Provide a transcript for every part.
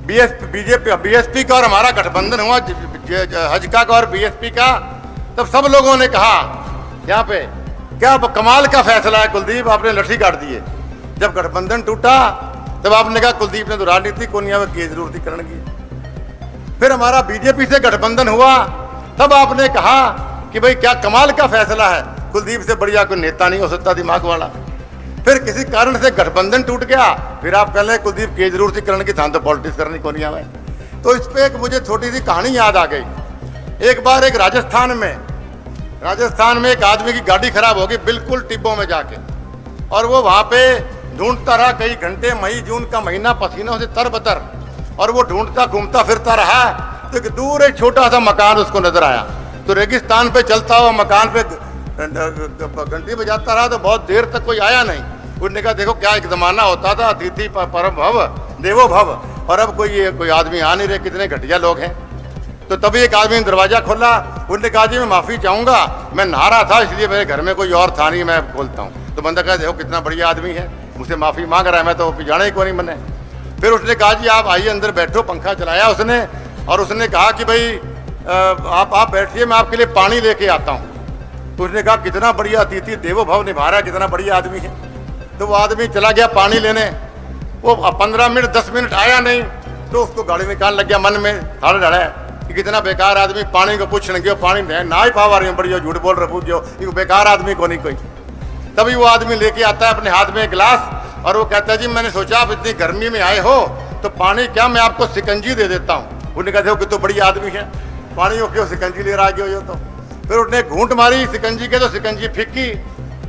BJP BSP का और हमारा गठबंधन हुआ हजका का और बीएसपी का, तब सब लोगों ने कहा यहाँ पे क्या कमाल का फैसला है कुलदीप, आपने लठी काट दिए। जब गठबंधन टूटा तब आपने कहा कुलदीप ने तो राजनीति को नहीं की जरूरतीकरण की। फिर हमारा बीजेपी से गठबंधन हुआ तब आपने कहा कि भाई क्या कमाल का फैसला है, कुलदीप से बढ़िया कोई नेता नहीं हो सकता दिमाग वाला। फिर किसी कारण से गठबंधन टूट गया, फिर आप कह लें कुलदीप की जरूरतीकरण की थान तो पॉलिटिक्स करनी को नहीं आवे। तो इस पे एक मुझे छोटी सी कहानी याद आ गई। एक बार एक राजस्थान में एक आदमी की गाड़ी खराब हो गई बिल्कुल टिब्बों में जाके, और वो वहां पे ढूंढता रहा कई घंटे, मई जून का महीना पसीनों से तरबतर, और वो ढूंढता घूमता फिरता रहा। तो एक दूर एक छोटा सा मकान उसको नजर आया। तो रेगिस्तान पे चलता हुआ मकान पे घंटी बजाता रहा, तो बहुत देर तक कोई आया नहीं। उन्होंने कहा देखो क्या एक जमाना होता था, अतिथि परम भव देवो भव, और अब कोई आदमी आ नहीं रहे, कितने घटिया लोग हैं। तो तभी एक आदमी ने दरवाजा खोला। उन्होंने कहा जी मैं माफ़ी चाहूँगा, मैं नहा रहा था इसलिए मेरे घर में कोई और था नहीं, मैं खोलता हूँ। तो बंदा कहा देखो कितना बढ़िया आदमी है, मुझसे माफ़ी मांग रहा है, मैं तो जाने ही को नहीं मने। फिर उसने कहा जी आप आइए अंदर बैठो, पंखा चलाया उसने, और उसने कहा कि भाई आप बैठिए, मैं आपके लिए पानी लेके आता हूँ। तो उसने कहा कितना बढ़िया अतिथि देवो भव निभा रहा है, कितना बढ़िया आदमी है। तो वो आदमी चला गया पानी लेने, वो 15 मिनट 10 मिनट आया नहीं, तो उसको गाड़ी निकाल लग गया, मन में थाड़ डरा कि कितना बेकार आदमी, पानी को पूछ नहीं, पानी ना ही पावा रही बढ़िया, झूठ बोल रहे पूछो, ये बेकार आदमी को नहीं कोई। तभी वो आदमी लेके आता है अपने हाथ में एक गिलास, और वो कहता है जी मैंने सोचा आप इतनी गर्मी में आए हो तो पानी क्या मैं आपको शिकंजी दे देता हूँ। उन्होंने कहा देखो कि तो बढ़िया आदमी है, पानी हो क्यों शिकंजी ले रहा हो। तो फिर उसने घूंट मारी शिकंजी के, तो शिकंजी फिक्की।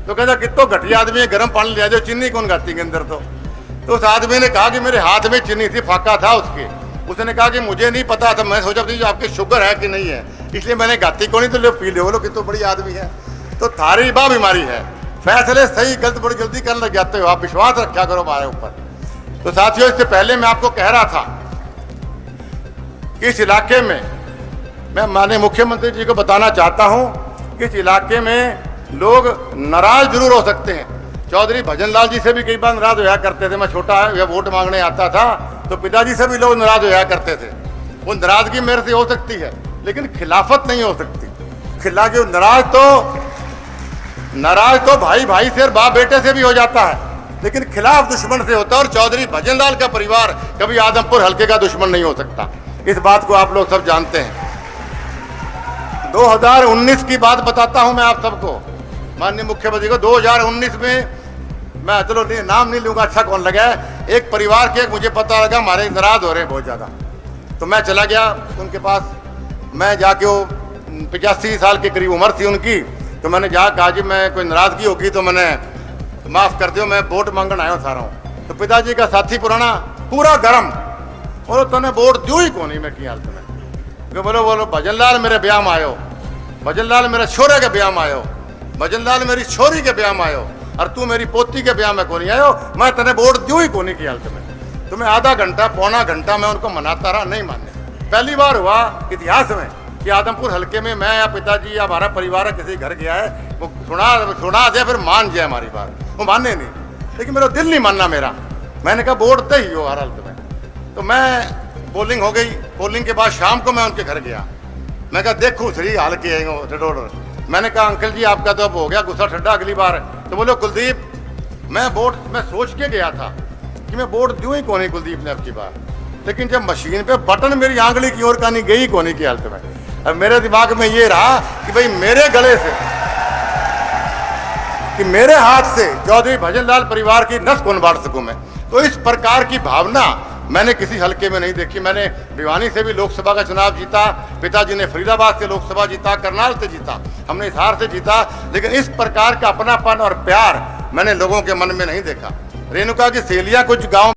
तो कहता कितो घटिया आदमी है, गर्म पानी ले जाओ, चीनी कौन गाती के अंदर। तो उस आदमी ने कहा कि मेरे हाथ में चीनी थी, फाका था उसके। उसने कहा कि मुझे नहीं पता था, मैं सोचा जो आपकी शुगर है कि नहीं है, इसलिए मैंने गाती को नहीं, तो लो पी लो, बोलो कि तो बड़ी आदमी है। तो थारी बा बीमारी है, फैसले सही गलत बड़ी जल्दी करने लग जाते हो, आप विश्वास रखा करो हमारे ऊपर। तो साथियों इससे पहले मैं आपको कह रहा था कि इस इलाके में मैं माननीय मुख्यमंत्री जी को बताना चाहता हूं कि इस इलाके में लोग नाराज जरूर हो सकते हैं। चौधरी भजनलाल जी से भी कई बार नाराज होया करते थे, मैं छोटा या वोट मांगने आता था तो पिताजी से भी लोग नाराज होया करते थे। वो नाराजगी मेरे से हो सकती है लेकिन खिलाफत नहीं हो सकती। नाराज तो भाई भाई से और बाप बेटे से भी हो जाता है, लेकिन खिलाफ दुश्मन से होता है। और चौधरी भजनलाल का परिवार कभी आदमपुर हल्के का दुश्मन नहीं हो सकता, इस बात को आप लोग सब जानते हैं। 2019 की बात बताता हूं मैं आप सबको, माननीय मुख्यमंत्री को। 2019 में मैं चलो नाम नहीं लूंगा, अच्छा कौन लगा है, एक परिवार के मुझे पता लगा हमारे नाराज हो रहे हैं बहुत ज़्यादा। तो मैं चला गया उनके पास, मैं जाके वो 85 साल के करीब उम्र थी उनकी। तो मैंने जाकर कहा जी मैं कोई नाराज़गी होगी तो मैंने माफ़ कर दो, मैं वोट मांगने आया सारा हूँ। तो पिताजी का साथी पुराना पूरा गर्म, बोलो तने वोट दू ही कौन मैं की हालत में। बोलो भजनलाल मेरे ब्याह में आयो, भजनलाल मेरे छोरे के ब्याह में आयो, भजनलाल मेरी छोरी के ब्याह में आयो, और तू मेरी पोती के ब्याह में को नहीं आयो, मैं तने वोट दू ही कोनी की हालत में। तो मैं आधा घंटा पौना घंटा मैं उनको मनाता रहा, नहीं माने। पहली बार हुआ इतिहास में कि आदमपुर हल्के में मैं या पिताजी या हमारा परिवार किसी घर गया है, वो सुना दे फिर मान जाए हमारी बात, वो माने नहीं, लेकिन मेरा दिल नहीं मानना मेरा। मैंने कहा वोट दे ही हो हर हालत में। तो मैं पोलिंग हो गई, पोलिंग के बाद शाम को मैं उनके घर गया। मैं कहा देखूँ सही हाल के ठडोर। मैंने कहा अंकल जी आपका तो अब हो गया गुस्सा ठंडा अगली बार। तो बोलो कुलदीप मैं सोच के गया था कि मैं वोट दूँ ही कौन कुलदीप ने अब की बार, लेकिन जब मशीन पे बटन मेरी आंगली की ओर का नहीं गई कोने की हालत में। अब मेरे दिमाग में ये रहा कि भाई मेरे गले से, कि मेरे हाथ से चौधरी भजनलाल परिवार की नस कौन बांट सकूं मैं। तो इस प्रकार की भावना मैंने किसी हल्के में नहीं देखी। मैंने भिवानी से भी लोकसभा का चुनाव जीता, पिताजी ने फरीदाबाद से लोकसभा जीता, करनाल से जीता, हमने हिसार से जीता, लेकिन इस प्रकार का अपनापन और प्यार मैंने लोगों के मन में नहीं देखा। रेणुका की सहेलियां कुछ गाँव